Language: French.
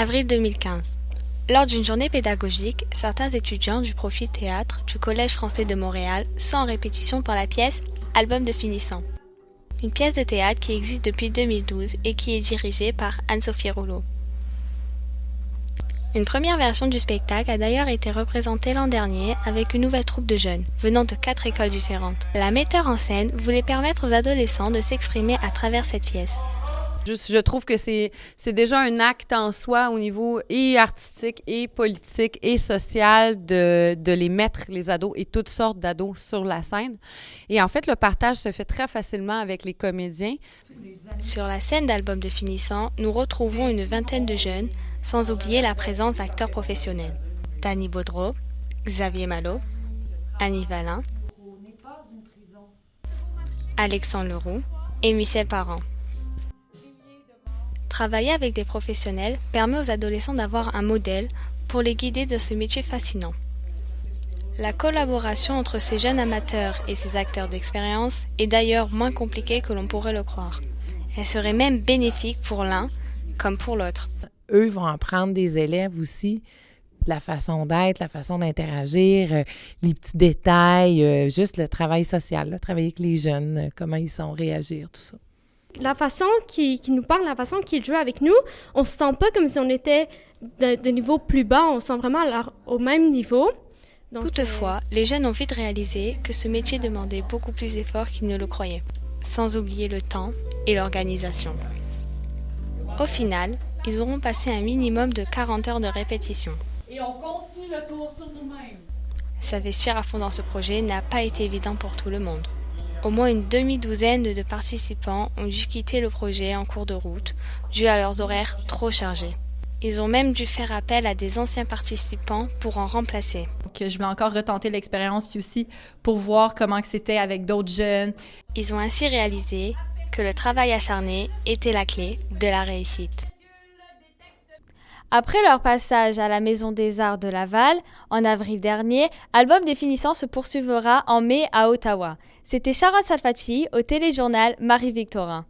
Avril 2015. Lors d'une journée pédagogique, certains étudiants du profil théâtre du Collège français de Montréal sont en répétition pour la pièce Album de finissant. Une pièce de théâtre qui existe depuis 2012 et qui est dirigée par Anne-Sophie Rouleau. Une première version du spectacle a d'ailleurs été représentée l'an dernier avec une nouvelle troupe de jeunes, venant de 4 écoles différentes. La metteur en scène voulait permettre aux adolescents de s'exprimer à travers cette pièce. Je trouve que c'est déjà un acte en soi au niveau et artistique et politique et social de les mettre, les ados et toutes sortes d'ados sur la scène. Et en fait, le partage se fait très facilement avec les comédiens. Sur la scène d'Album de finissant, nous retrouvons une vingtaine de jeunes, sans oublier la présence d'acteurs professionnels. Danny Baudreau, Xavier Malo, Annie Valin, Alexandre Leroux et Michel Parent. Travailler avec des professionnels permet aux adolescents d'avoir un modèle pour les guider dans ce métier fascinant. La collaboration entre ces jeunes amateurs et ces acteurs d'expérience est d'ailleurs moins compliquée que l'on pourrait le croire. Elle serait même bénéfique pour l'un comme pour l'autre. Eux vont apprendre des élèves aussi la façon d'être, la façon d'interagir, les petits détails, juste le travail social, là, travailler avec les jeunes, comment ils sont, réagir, tout ça. La façon qu'ils nous parlent, la façon qu'ils jouent avec nous, on se sent pas comme si on était de niveau plus bas, on se sent vraiment au même niveau. Donc, toutefois, les jeunes ont vite réalisé que ce métier demandait beaucoup plus d'efforts qu'ils ne le croyaient, sans oublier le temps et l'organisation. Au final, ils auront passé un minimum de 40 heures de répétition. Et on continue le tour sur nous-mêmes. S'investir à fond dans ce projet n'a pas été évident pour tout le monde. Au moins une demi-douzaine de participants ont dû quitter le projet en cours de route, dû à leurs horaires trop chargés. Ils ont même dû faire appel à des anciens participants pour en remplacer. Donc, je voulais encore retenter l'expérience, puis aussi pour voir comment c'était avec d'autres jeunes. Ils ont ainsi réalisé que le travail acharné était la clé de la réussite. Après leur passage à la Maison des Arts de Laval, en avril dernier, Album des finissants se poursuivra en mai à Ottawa. C'était Chara Salfati au téléjournal Marie-Victorin.